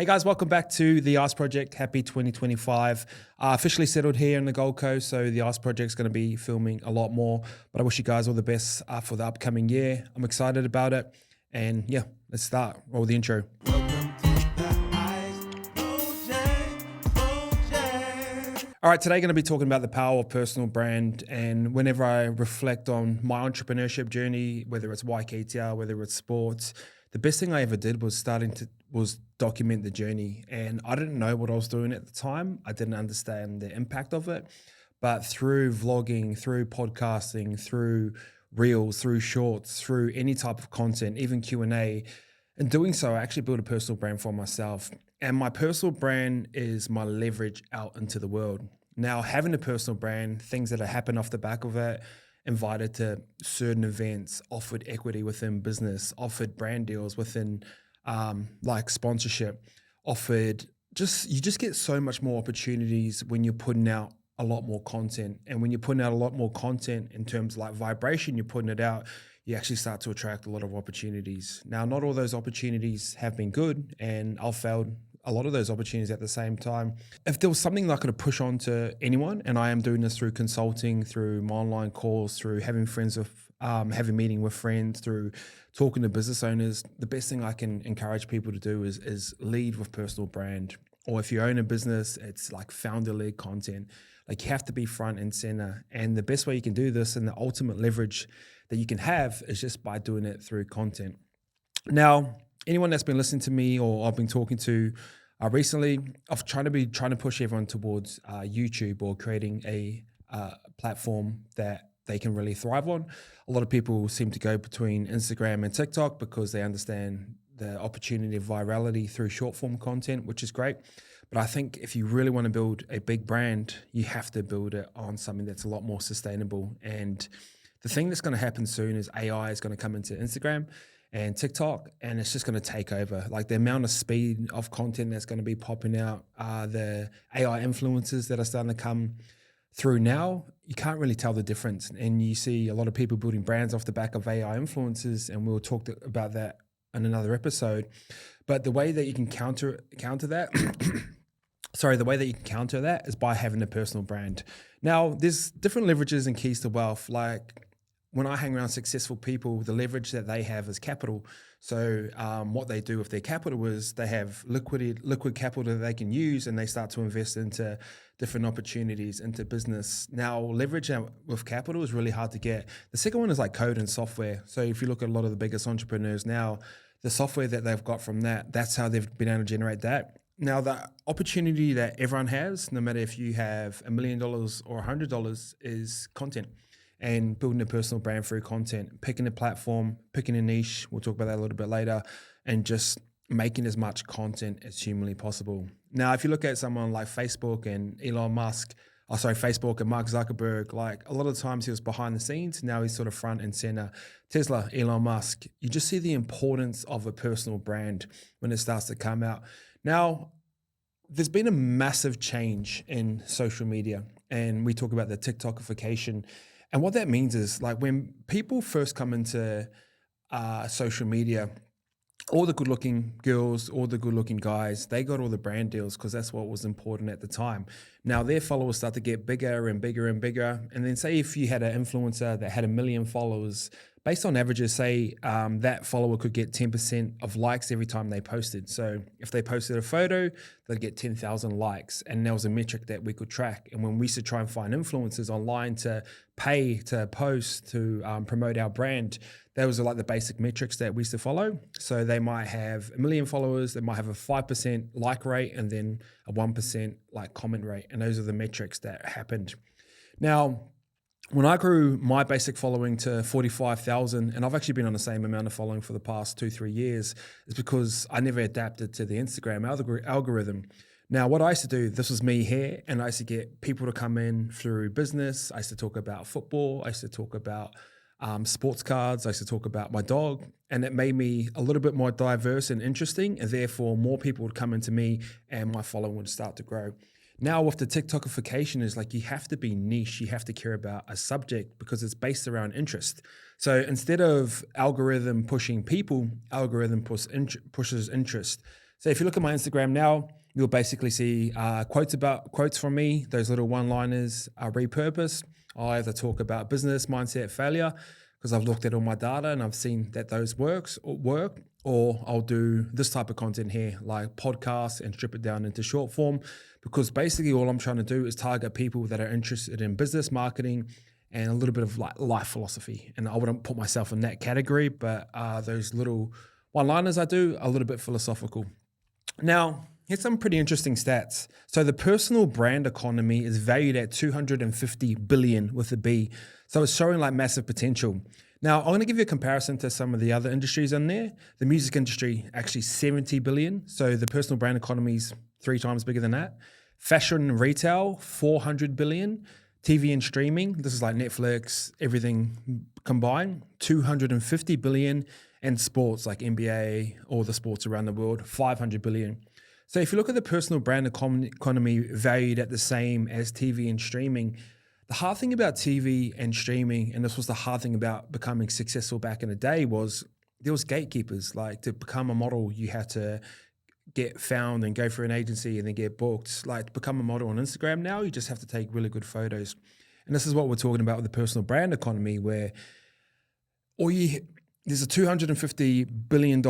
Hey guys, welcome back to the Ice Project. Happy 2025. Officially settled here in the Gold Coast, so the Ice Project's going to be filming a lot more. But I wish you guys all the best for the upcoming year. I'm excited about it. And yeah, let's start. Roll the intro. All right, today going to be talking about the power of personal brand. And whenever I reflect on my entrepreneurship journey, whether it's YKTR, whether it's sports, the best thing I ever did was document the journey. And I didn't know what I was doing at the time. I didn't understand the impact of it. But through vlogging, through podcasting, through reels, through shorts, through any type of content, even Q&A, in doing so, I actually built a personal brand for myself. And my personal brand is my leverage out into the world. Now, having a personal brand, things that happen off the back of it, invited to certain events, offered equity within business, offered brand deals within like sponsorship, you just get so much more opportunities when you're putting out a lot more content. And when you're putting out a lot more content in terms of like vibration, you're putting it out, you actually start to attract a lot of opportunities. Now, not all those opportunities have been good, and I've failed a lot of those opportunities at the same time. If there was something that I could push on to anyone, and I am doing this through consulting, through my online calls, through having meeting with friends, through talking to business owners, the best thing I can encourage people to do is lead with personal brand. Or if you own a business, it's like founder-led content. Like you have to be front and center. And the best way you can do this and the ultimate leverage that you can have is just by doing it through content. Now, anyone that's been listening to me or I've been talking to recently, I've trying to push everyone towards YouTube or creating a platform that they can really thrive on. A lot of people seem to go between Instagram and TikTok because they understand the opportunity of virality through short form content, which is great. But I think if you really want to build a big brand, you have to build it on something that's a lot more sustainable. And the thing that's going to happen soon is AI is going to come into Instagram and TikTok, and it's just going to take over. Like the amount of speed of content that's going to be popping out, the AI influencers that are starting to come through now, you can't really tell the difference. And you see a lot of people building brands off the back of AI influencers, and we'll talk about that in another episode. But the way that you can counter that, the way that you can counter that is by having a personal brand. Now, there's different leverages and keys to wealth. Like when I hang around successful people, the leverage that they have is capital. So what they do with their capital is they have liquid capital that they can use, and they start to invest into different opportunities, into business. Now, leverage with capital is really hard to get. The second one is like code and software. So if you look at a lot of the biggest entrepreneurs now, the software that they've got from that's how they've been able to generate that. Now, the opportunity that everyone has, no matter if you have $1 million or $100, is content. And building a personal brand through content, picking a platform, picking a niche, we'll talk about that a little bit later, and just making as much content as humanly possible. Now, if you look at someone like Facebook and Facebook and Mark Zuckerberg, like a lot of times he was behind the scenes, now he's sort of front and center. Tesla, Elon Musk, you just see the importance of a personal brand when it starts to come out. Now, there's been a massive change in social media, and we talk about the TikTokification. And what that means is like when people first come into social media, all the good looking girls, all the good looking guys, they got all the brand deals because that's what was important at the time. Now their followers start to get bigger and bigger and bigger. And then say if you had an influencer that had 1 million followers, based on averages, say that follower could get 10% of likes every time they posted. So if they posted a photo, they'd get 10,000 likes. And that was a metric that we could track. And when we used to try and find influencers online to pay to post, to promote our brand, those are like the basic metrics that we used to follow. So they might have 1 million followers, they might have a 5% like rate and then a 1% like comment rate. And those are the metrics that happened. Now, when I grew my basic following to 45,000, and I've actually been on the same amount of following for the past 2-3 years, is because I never adapted to the Instagram algorithm. Now, what I used to do, this was me here, and I used to get people to come in through business. I used to talk about football. I used to talk about sports cards. I used to talk about my dog, and it made me a little bit more diverse and interesting, and therefore more people would come into me and my following would start to grow. Now with the TikTokification is like you have to be niche, you have to care about a subject because it's based around interest. So instead of algorithm pushing people, algorithm pushes interest. So if you look at my Instagram now, you'll basically see quotes from me. Those little one-liners are repurposed. I either talk about business, mindset, failure, because I've looked at all my data and I've seen that those work, or I'll do this type of content here, like podcasts, and strip it down into short form, because basically all I'm trying to do is target people that are interested in business, marketing, and a little bit of like life philosophy. And I wouldn't put myself in that category, but those little one-liners I do are a little bit philosophical. Now, here's some pretty interesting stats. So the personal brand economy is valued at 250 billion with a B. So it's showing like massive potential. Now, I'm going to give you a comparison to some of the other industries in there. The music industry, actually 70 billion. So the personal brand economy is 3 times bigger than that. Fashion and retail, 400 billion. TV and streaming, this is like Netflix, everything combined, 250 billion. And sports like NBA, all the sports around the world, 500 billion. So if you look at the personal brand economy valued at the same as TV and streaming, the hard thing about TV and streaming, and this was the hard thing about becoming successful back in the day, was there was gatekeepers. Like to become a model, you had to get found and go through an agency and then get booked. Like to become a model on Instagram now, you just have to take really good photos. And this is what we're talking about with the personal brand economy, where there's a $250 billion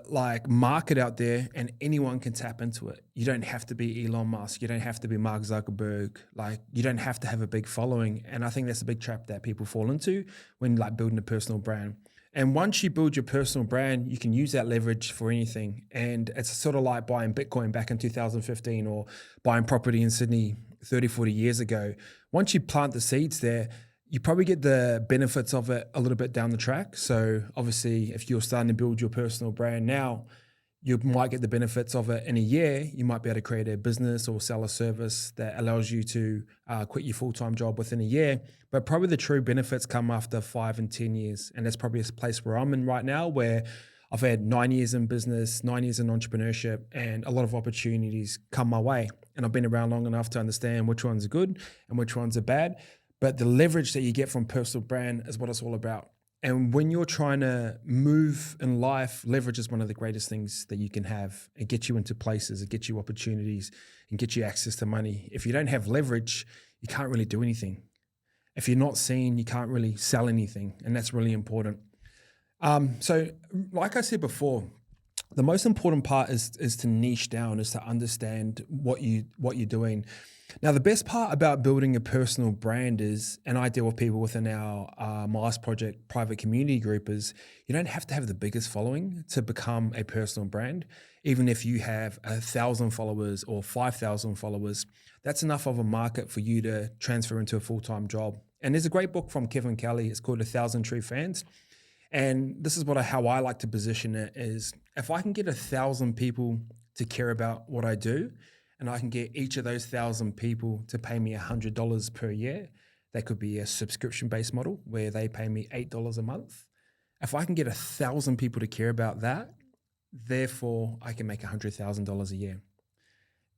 like market out there and anyone can tap into it. You don't have to be Elon Musk. You don't have to be Mark Zuckerberg. Like you don't have to have a big following. And I think that's a big trap that people fall into when like building a personal brand. And once you build your personal brand, you can use that leverage for anything. And it's sort of like buying Bitcoin back in 2015 or buying property in Sydney 30, 40 years ago. Once you plant the seeds there, you probably get the benefits of it a little bit down the track. So obviously, if you're starting to build your personal brand now, you might get the benefits of it in a year. You might be able to create a business or sell a service that allows you to quit your full-time job within a year. But probably the true benefits come after 5 and 10 years. And that's probably a place where I'm in right now, where I've had 9 years in business, 9 years in entrepreneurship, and a lot of opportunities come my way. And I've been around long enough to understand which ones are good and which ones are bad. But the leverage that you get from personal brand is what it's all about. And when you're trying to move in life, leverage is one of the greatest things that you can have. It gets you into places, it gets you opportunities, and get you access to money. If you don't have leverage, you can't really do anything. If you're not seen, you can't really sell anything. And that's really important. So like I said before, the most important part is to niche down, is to understand what you're doing. Now, the best part about building a personal brand is, and I deal with people within our Mars Project private community group, is you don't have to have the biggest following to become a personal brand. Even if you have 1,000 followers or 5,000 followers, that's enough of a market for you to transfer into a full-time job. And there's a great book from Kevin Kelly. It's called 1,000 True Fans. And this is how I like to position it is, if I can get 1,000 people to care about what I do, and I can get each of those 1,000 people to pay me $100 per year, that could be a subscription-based model where they pay me $8 a month. If I can get 1,000 people to care about that, therefore I can make $100,000 a year.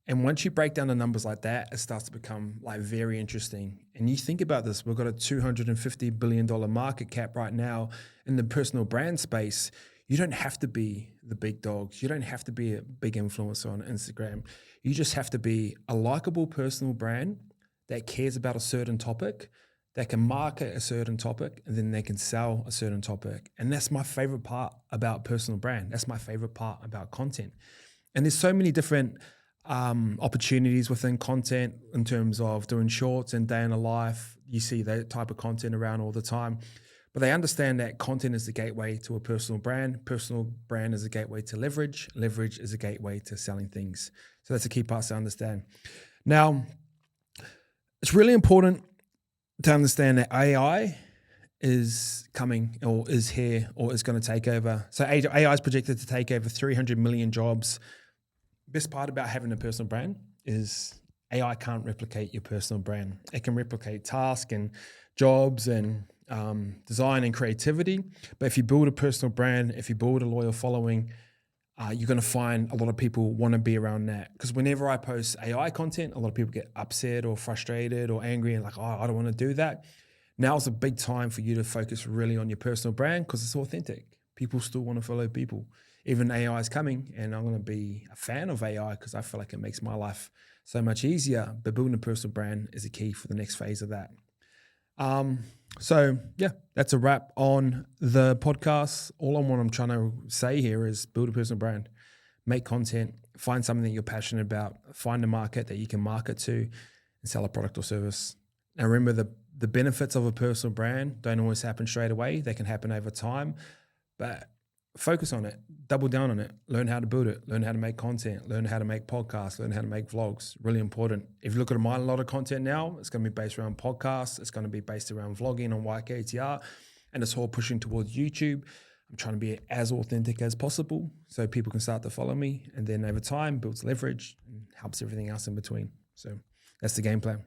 And once you break down the numbers like that, it starts to become like very interesting. And you think about this, we've got a $250 billion market cap right now in the personal brand space. You don't have to be the big dogs. You don't have to be a big influencer on Instagram. You just have to be a likable personal brand that cares about a certain topic, that can market a certain topic, and then they can sell a certain topic. And that's my favorite part about personal brand. That's my favorite part about content. And there's so many different opportunities within content in terms of doing shorts and day in a life. You see that type of content around all the time. But they understand that content is the gateway to a personal brand. Personal brand is a gateway to leverage. Leverage is a gateway to selling things. So that's the key parts to understand. Now, it's really important to understand that AI is coming or is here or is going to take over. So AI is projected to take over 300 million jobs. Best part about having a personal brand is AI can't replicate your personal brand. It can replicate tasks and jobs and design and creativity. But if you build a personal brand, if you build a loyal following, you're going to find a lot of people want to be around that. Because whenever I post AI content, a lot of people get upset or frustrated or angry and like, oh, I don't want to do that. Now's a big time for you to focus really on your personal brand because it's authentic. People still want to follow people. even AI is coming, and I'm going to be a fan of AI because I feel like it makes my life so much easier. But building a personal brand is a key for the next phase of that. So yeah, that's a wrap on the podcast. All on what I'm trying to say here is build a personal brand, make content, find something that you're passionate about, find a market that you can market to, and sell a product or service. Now remember, the benefits of a personal brand don't always happen straight away. They can happen over time, but focus on it, double down on it, learn how to build it, learn how to make content, learn how to make podcasts, learn how to make vlogs. Really important. If you look at a lot of content now, it's going to be based around podcasts. It's going to be based around vlogging on YKTR, and it's all pushing towards YouTube. I'm trying to be as authentic as possible so people can start to follow me, and then over time builds leverage and helps everything else in between. So that's the game plan.